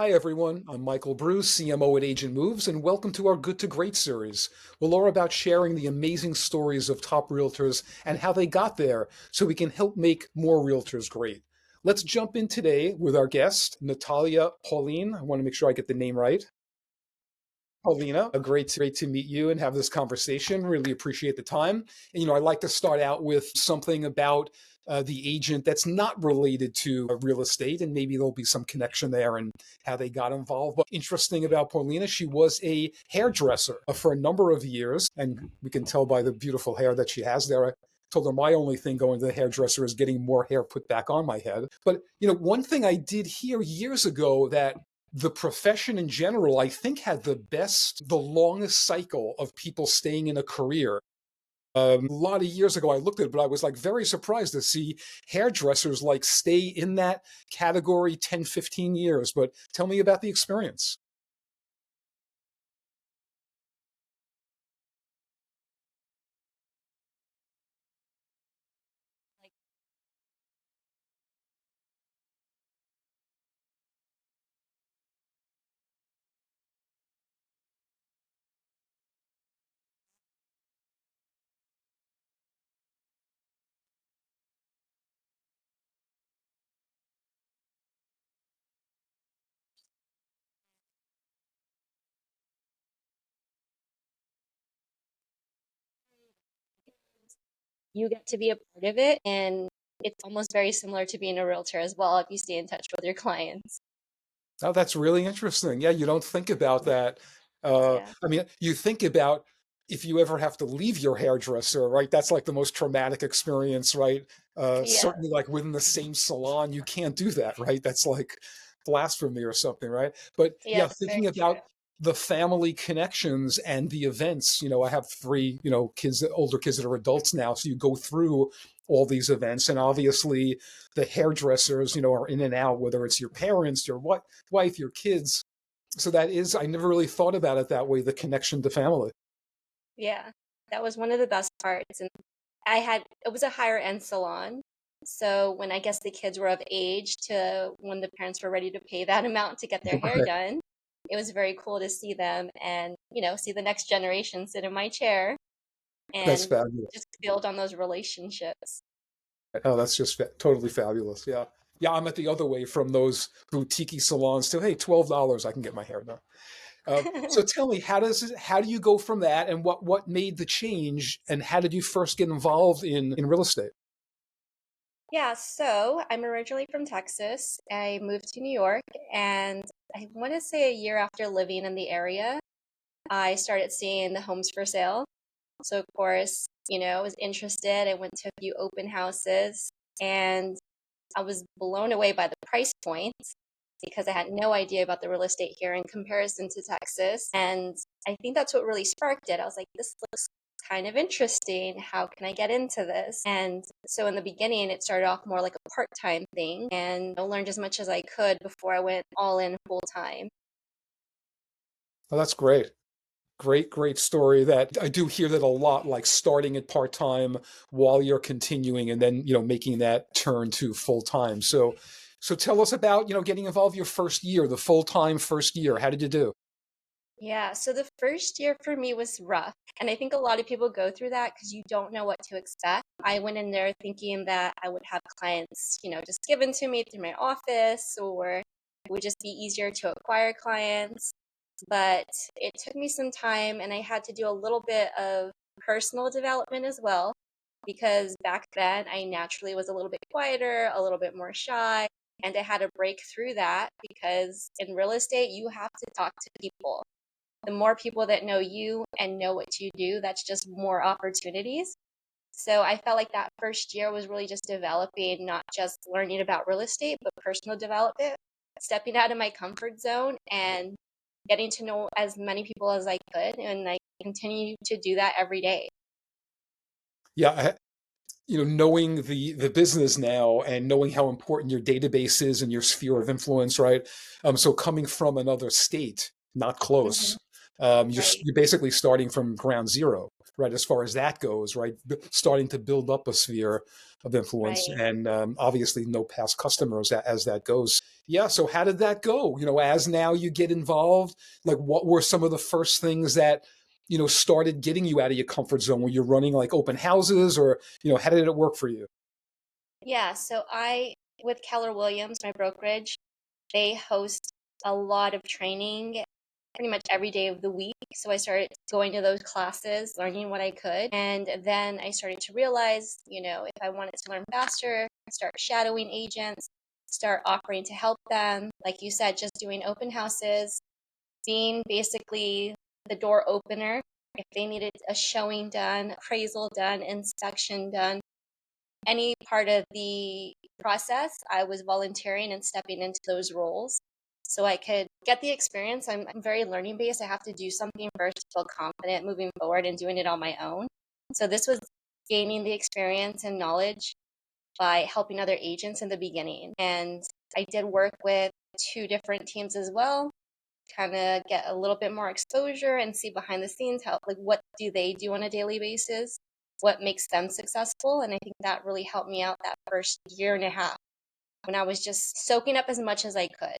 Hi, everyone. I'm Michael Bruce, CMO at Agent Moves, and welcome to our Good to Great series. We're all about sharing the amazing stories of top realtors and how they got there so we can help make more realtors great. Let's jump in today with our guest, Natalia Paulino. I want to make sure I get the name right. Paulina, great to meet you and have this conversation. Really appreciate the time. And, I'd like to start out with something about the agent that's not related to real estate, and maybe there'll be some connection there and how they got involved. But interesting about Paulina, she was a hairdresser for a number of years, and we can tell by the beautiful hair that she has there. I told her my only thing going to the hairdresser is getting more hair put back on my head. But one thing I did hear years ago that the profession in general, I think, had the longest cycle of people staying in a career. A lot of years ago, I looked at it, but I was like very surprised to see hairdressers like stay in that category 10, 15 years. But tell me about the experience. Like, you get to be a part of it, and it's almost very similar to being a realtor as well if you stay in touch with your clients. Oh, that's really interesting. Yeah, you don't think about that. Yeah. I mean, you think about if you ever have to leave your hairdresser, right? That's like the most traumatic experience, right? Yeah, Certainly, like within the same salon, you can't do that, right? That's like blasphemy or something, right? But yeah, yeah, that's very thinking true. about the family connections and the events, I have three, kids, older kids that are adults now. So you go through all these events, and obviously the hairdressers, are in and out, whether it's your parents, your wife, your kids. So that is, I never really thought about it that way, the connection to family. Yeah, that was one of the best parts. And it was a higher end salon. So when I guess the kids were of age to when the parents were ready to pay that amount to get their hair Right. done, it was very cool to see them and, see the next generation sit in my chair That's and fabulous. just build on those relationships. Oh, that's just totally fabulous. Yeah. Yeah, I'm at the other way from those boutique salons to, hey, $12, I can get my hair done. So tell me, how do you go from that, and what made the change, and how did you first get involved in real estate? Yeah, so I'm originally from Texas. I moved to New York, and I want to say a year after living in the area, I started seeing the homes for sale. So, of course, I was interested. I went to a few open houses, and I was blown away by the price point because I had no idea about the real estate here in comparison to Texas. And I think that's what really sparked it. I was like, this looks kind of interesting. How can I get into this? And so in the beginning, it started off more like a part time thing, and I learned as much as I could before I went all in full time. Oh, that's great. Great story. That I do hear that a lot, like starting at part-time while you're continuing, and then, making that turn to full-time. So tell us about, getting involved your first year, the full-time first year. How did you do? Yeah, so the first year for me was rough. And I think a lot of people go through that because you don't know what to expect. I went in there thinking that I would have clients, just given to me through my office, or it would just be easier to acquire clients. But it took me some time, and I had to do a little bit of personal development as well. Because back then I naturally was a little bit quieter, a little bit more shy, and I had to break through that because in real estate, you have to talk to people. The more people that know you and know what you do, that's just more opportunities. So I felt like that first year was really just developing, not just learning about real estate, but personal development, stepping out of my comfort zone and getting to know as many people as I could. And I continue to do that every day. Yeah, knowing the business now and knowing how important your database is and your sphere of influence, right? So coming from another state, not Hmm. close, Right. you're basically starting from ground zero. right, as far as that goes, right? Starting to build up a sphere of influence, Right. and obviously no past customers as that goes. Yeah. So how did that go? As now you get involved, like what were some of the first things that started getting you out of your comfort zone? Were you running like open houses, or how did it work for you? Yeah, so with Keller Williams, my brokerage, they host a lot of training pretty much every day of the week. So I started going to those classes, learning what I could. And then I started to realize, if I wanted to learn faster, start shadowing agents, start offering to help them. Like you said, just doing open houses, being basically the door opener. If they needed a showing done, appraisal done, inspection done, any part of the process, I was volunteering and stepping into those roles so I could get the experience. I'm very learning based. I have to do something first to feel confident moving forward and doing it on my own. So this was gaining the experience and knowledge by helping other agents in the beginning. And I did work with two different teams as well, kind of get a little bit more exposure and see behind the scenes how, like, what do they do on a daily basis, what makes them successful. And I think that really helped me out that first year and a half when I was just soaking up as much as I could.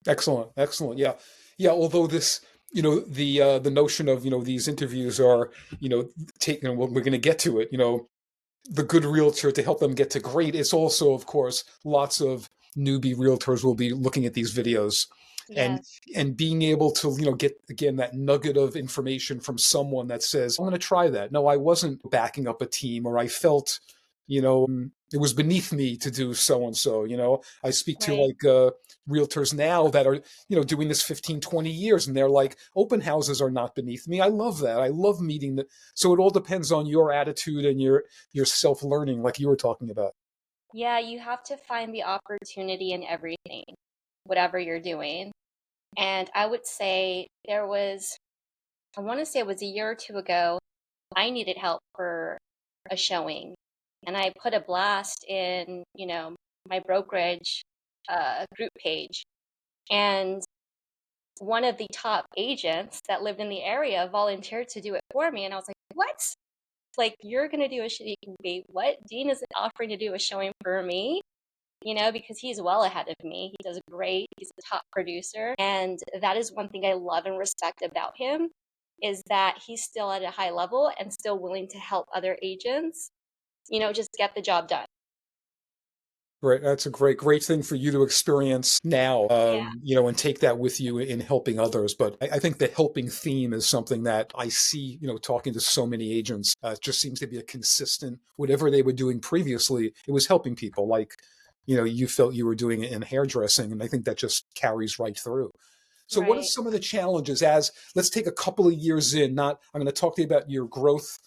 Excellent, excellent. Yeah, yeah. Although this, the notion of these interviews are, taking. Well, we're going to get to it. The good realtor to help them get to great. It's also, of course, lots of newbie realtors will be looking at these videos, and Yes. being able to get again that nugget of information from someone that says, I'm going to try that. No, I wasn't backing up a team, or I felt it was beneath me to do so and so. I speak to Right. like realtors now that are doing this 15, 20 years, and they're like, open houses are not beneath me. I love that. I love meeting the So it all depends on your attitude and your self-learning, like you were talking about. Yeah, you have to find the opportunity in everything, whatever you're doing. And I would say I want to say it was a year or two ago, I needed help for a showing. And I put a blast in, my brokerage group page. And one of the top agents that lived in the area volunteered to do it for me. And I was like, what? Like, you're going to do a showing? Wait, what? Dean is offering to do a showing for me? Because he's well ahead of me. He does great. He's a top producer. And that is one thing I love and respect about him is that he's still at a high level and still willing to help other agents, just get the job done. Right. That's a great thing for you to experience now, Yeah. and take that with you in helping others. But I think the helping theme is something that I see, talking to so many agents. It just seems to be a consistent, whatever they were doing previously, it was helping people. Like, you felt you were doing it in hairdressing, and I think that just carries right through. So what are Right. some of the challenges as let's take a couple of years in, not I'm going to talk to you about your growth,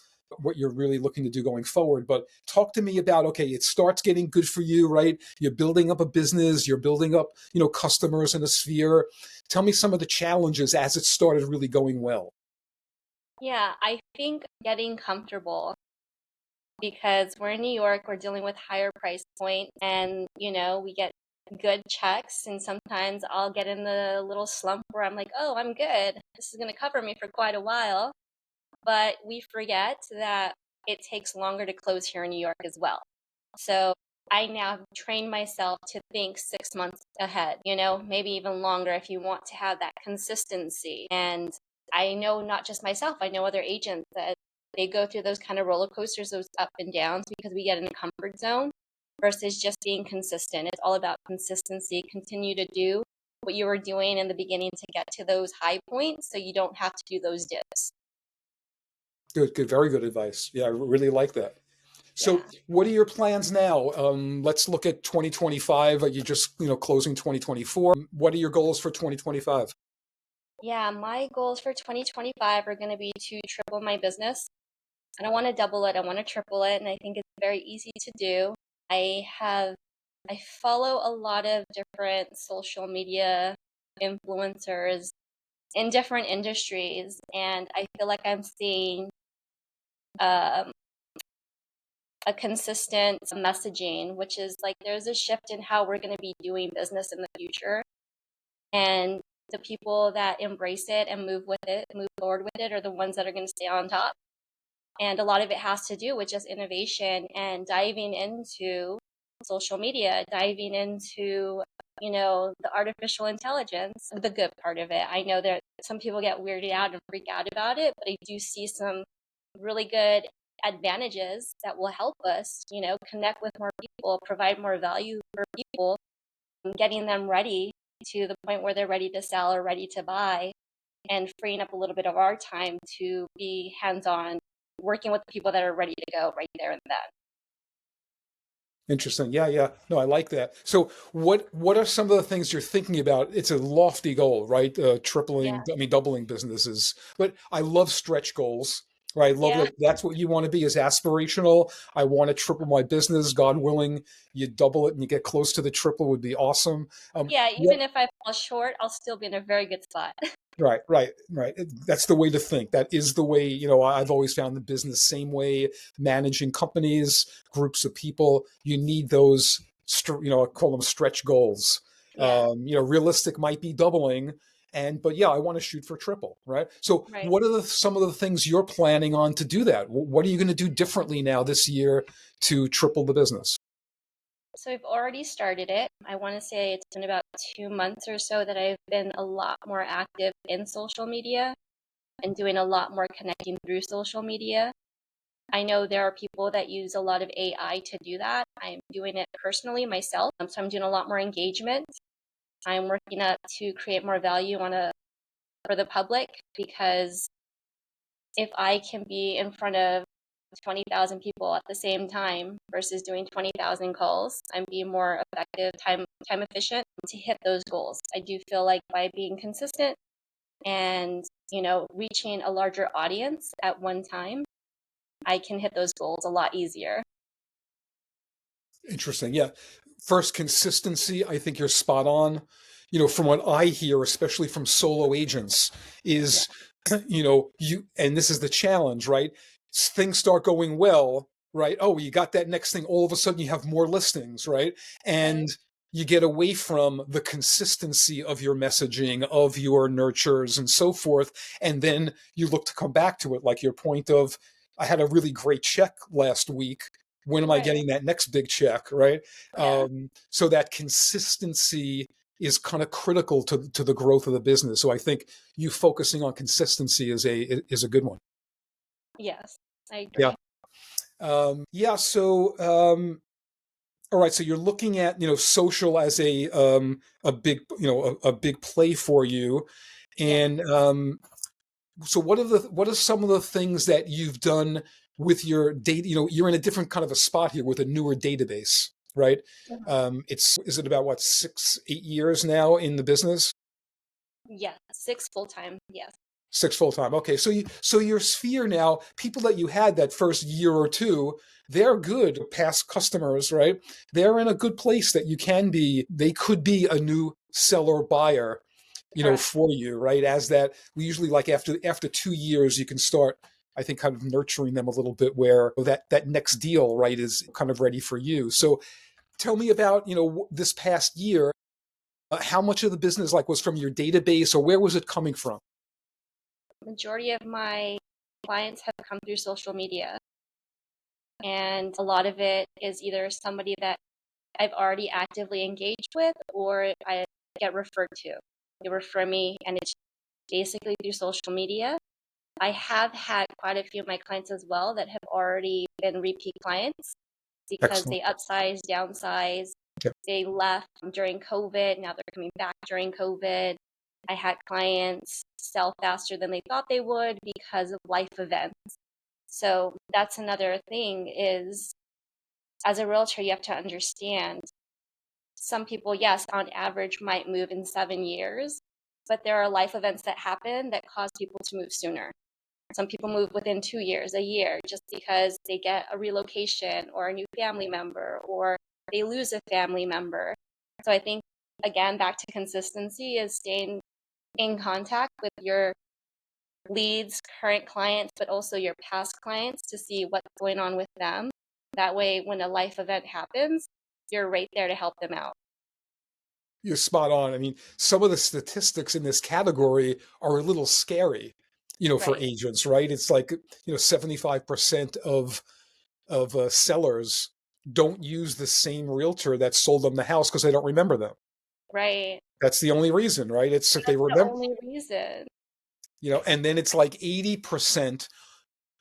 what you're really looking to do going forward, but talk to me about, okay, it starts getting good for you, right? You're building up a business, you're building up, customers in a sphere. Tell me some of the challenges as it started really going well. Yeah. I think getting comfortable because we're in New York, we're dealing with higher price point and, we get good checks. And sometimes I'll get in the little slump where I'm like, oh, I'm good. This is going to cover me for quite a while. But we forget that it takes longer to close here in New York as well. So I now have trained myself to think 6 months ahead, maybe even longer if you want to have that consistency. And I know not just myself, I know other agents that they go through those kind of roller coasters, those up and downs, because we get in a comfort zone versus just being consistent. It's all about consistency. Continue to do what you were doing in the beginning to get to those high points so you don't have to do those dips. Good, good, very good advice. Yeah, I really like that. So, Yeah. what are your plans now? Let's look at 2025. Are you just, closing 2024? What are your goals for 2025? Yeah, my goals for 2025 are going to be to triple my business. I don't want to double it, I want to triple it, and I think it's very easy to do. I have I follow a lot of different social media influencers in different industries, and I feel like I'm seeing um, a consistent messaging, which is like there's a shift in how we're going to be doing business in the future. And The people that embrace it and move with it, move forward with it, are the ones that are going to stay on top. And a lot of it has to do with just innovation and diving into social media, diving into, the artificial intelligence, the good part of it. I know that some people get weirded out and freak out about it, but I do see some really good advantages that will help us, connect with more people, provide more value for people, getting them ready to the point where they're ready to sell or ready to buy, and freeing up a little bit of our time to be hands-on, working with the people that are ready to go right there and then. Interesting. Yeah, yeah. No, I like that. So, what are some of the things you're thinking about? It's a lofty goal, right? Yeah. Doubling businesses. But I love stretch goals, right? I love Yeah. that. That's what you want to be, is aspirational. I want to triple my business. God willing, you double it and you get close to the triple would be awesome. Yeah, What even if I fall short, I'll still be in a very good spot. Right, right, right. That's the way to think. That is the way, I've always found the business same way, managing companies, groups of people. You need those, I call them stretch goals. Yeah, Realistic might be doubling, but yeah, I want to shoot for triple, right? So, right. what are some of the things you're planning on to do that? What are you going to do differently now this year to triple the business? So I've already started it. I want to say it's been about 2 months or so that I've been a lot more active in social media and doing a lot more connecting through social media. I know there are people that use a lot of AI to do that. I'm doing it personally myself. So I'm doing a lot more engagement. I'm working up to create more value for the public, because if I can be in front of 20,000 people at the same time versus doing 20,000 calls, I'm being more effective, time efficient to hit those goals. I do feel like by being consistent and, reaching a larger audience at one time, I can hit those goals a lot easier. Interesting. Yeah. First, consistency. I think you're spot on. From what I hear, especially from solo agents, Yeah. is, and this is the challenge, right? Things start going well, right? Oh, you got that next thing. All of a sudden, you have more listings, right? And Right. you get away from the consistency of your messaging, of your nurtures, and so forth. And then you look to come back to it, like your point of, I had a really great check last week, when am I Right. getting that next big check, right? Yeah. So that consistency is kind of critical to the growth of the business. So I think you focusing on consistency is a good one. Yes, I Yeah. agree. Yeah. So all right. So you're looking at social as a big a big play for you, Yeah. and so what are some of the things that you've done with your data? You're in a different kind of a spot here with a newer database, right? It's is it about what, 6, 8 years now in the business? Yeah. 6 full time. Yes. 6 full time. Okay, so your sphere now, people that you had that first year or two, they're good past customers, right? They're in a good place that you can be. They could be a new seller buyer, Correct. for you, right? As that, we usually, like, after 2 years, you can start, I think, kind of nurturing them a little bit, where that next deal, right, is kind of ready for you. So tell me about this past year. How much of the business, like, was from your database, or where was it coming from? Majority of my clients have come through social media, and a lot of it is either somebody that I've already actively engaged with, or I get referred to. They refer me, and it's basically through social media. I have had quite a few of my clients as well that have already been repeat clients because Excellent. they upsized, downsized, Yeah. they left during COVID. Now they're coming back during COVID. I had clients sell faster than they thought they would because of life events. So that's another thing is, as a realtor, you have to understand some people, yes, on average might move in 7 years, but there are life events that happen that cause people to move sooner. Some people move within 2 years, a year, just because they get a relocation or a new family member, or they lose a family member. So I think, again, back to consistency is staying in contact with your leads, current clients, but also your past clients to see what's going on with them. That way, when a life event happens, you're right there to help them out. You're spot on. I mean, some of the statistics in this category are a little scary, for Right, agents, right? It's like, 75% of sellers don't use the same realtor that sold them the house because they don't remember them. right. That's the only reason, right? It's if they That's the remember, only reason. and then it's like 80%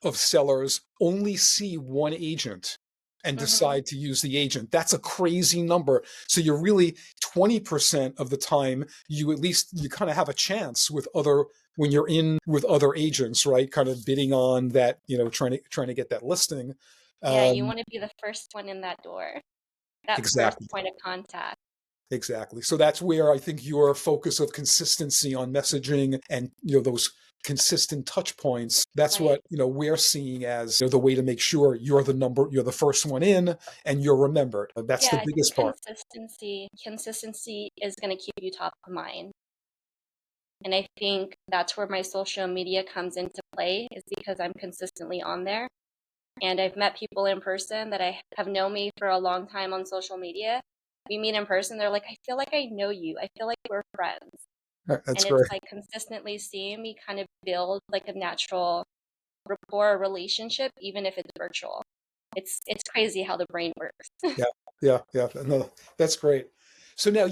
of sellers only see one agent and Mhm. decide to use the agent. That's a crazy number. So you're really 20% of the time, you at least you kind of have a chance with other when you're in with other agents, right? Kind of bidding on that, trying to get that listing. Yeah, you Um, wanna be the first one in that door, that first exactly. point of contact. Exactly. So that's where I think your focus of consistency on messaging and those consistent touch points, that's Right. what we're seeing as the way to make sure you're the first one in and you're remembered. That's Yeah, the I think biggest part. consistency is gonna keep you top of mind, and I think that's where my social media comes into play is because I'm consistently on there, and I've met people in person that I have known me for a long time on social media. We meet in person, they're like, "I feel like I know you. I feel like we're friends." That's And it's great. like consistently seeing me kind of build like a natural rapport or relationship, even if it's virtual. It's crazy how the brain works. Yeah, yeah, yeah. No, that's great. So now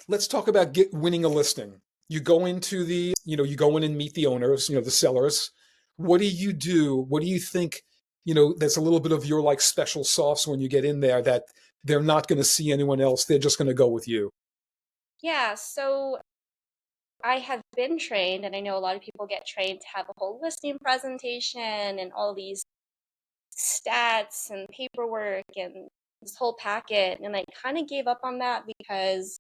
let's talk about winning a listing. You go into you go in and meet the owners, the sellers. What do you do? What do you think, that's a little bit of your like special sauce when you get in there that they're not going to see anyone else. They're just going to go with you. Yeah, so I have been trained, and I know a lot of people get trained to have a whole listing presentation and all these stats and paperwork and this whole packet. And I kind of gave up on that because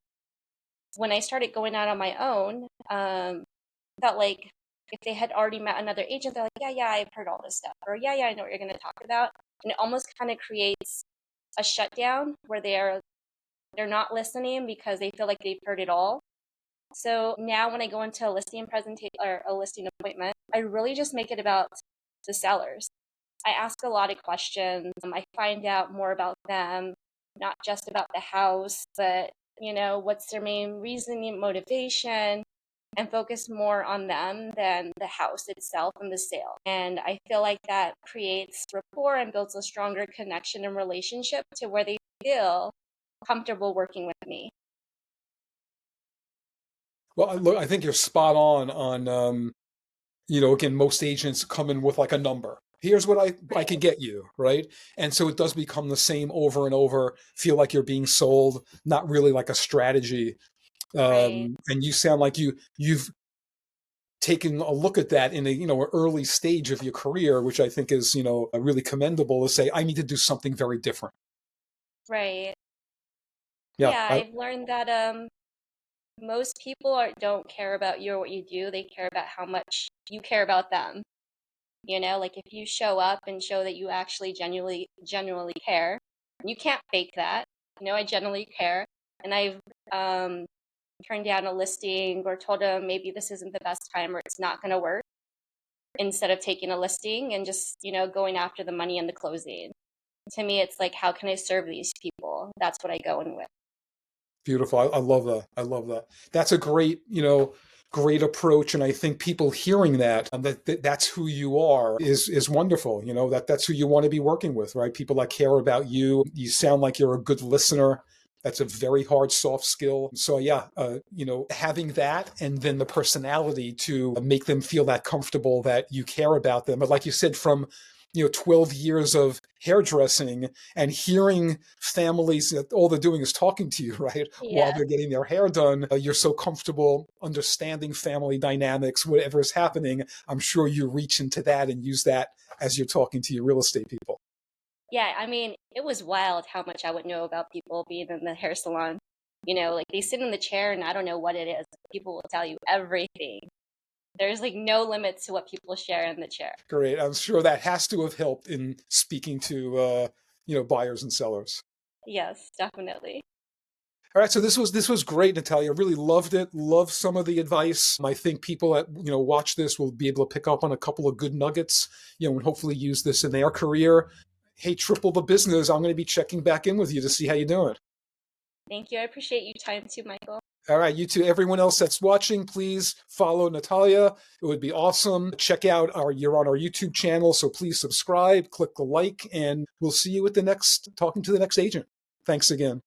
when I started going out on my own, felt like if they had already met another agent, they're like, yeah, yeah, I've heard all this stuff, or yeah, yeah, I know what you're going to talk about, and it almost kind of creates a shutdown where they're not listening because they feel like they've heard it all. So now when I go into a listing presentation or a listing appointment, I really just make it about the sellers. I ask a lot of questions. I find out more about them, not just about the house, but what's their main reasoning, motivation, and focus more on them than the house itself and the sale. And I feel like that creates rapport and builds a stronger connection and relationship to where they feel comfortable working with me. Well, look, I think you're spot on. Again, most agents come in with like a number. Here's what I can Right, get you, right? And so it does become the same over and over. Feel like you're being sold, not really like a strategy. right. And you sound like you've taken a look at that in a an early stage of your career, which I think is really commendable to say I need to do something very different. Right. Yeah, Yeah, I've learned that most people don't care about you or what you do. They care about how much you care about them. Like if you show up and show that you actually genuinely care, you can't fake that. I genuinely care, and I've um, turned down a listing or told them maybe this isn't the best time or it's not going to work instead of taking a listing and just going after the money and the closing. To me, it's like how can I serve these people? That's what I go in with. beautiful. I love that. I love that. That's a great, great approach. And I think people hearing that's who you are is wonderful. That's who you want to be working with, right? People that care about you. You sound like you're a good listener. That's a very hard soft skill. So yeah, having that and then the personality to make them feel that comfortable that you care about them. But like you said, from 12 years of hairdressing and hearing families that all they're doing is talking to you, right? While Yeah. they're getting their hair done, you're so comfortable understanding family dynamics, whatever is happening. I'm sure you reach into that and use that as you're talking to your real estate people. Yeah, I mean, it was wild how much I would know about people being in the hair salon. Like they sit in the chair and I don't know what it is. People will tell you everything. There's like no limits to what people share in the chair. Great. I'm sure that has to have helped in speaking to buyers and sellers. Yes, definitely. All right, so this was great, Natalia. Really loved it. Loved some of the advice. I think people that watch this will be able to pick up on a couple of good nuggets, and hopefully use this in their career. Hey, triple the business. I'm going to be checking back in with you to see how you're doing. Thank you. I appreciate your time too, Michael. All right, you too. Everyone else that's watching, please follow Natalia. It would be awesome. Check out you're on our YouTube channel, so please subscribe, click the like, and we'll see you at the next, talking to the next agent. Thanks again.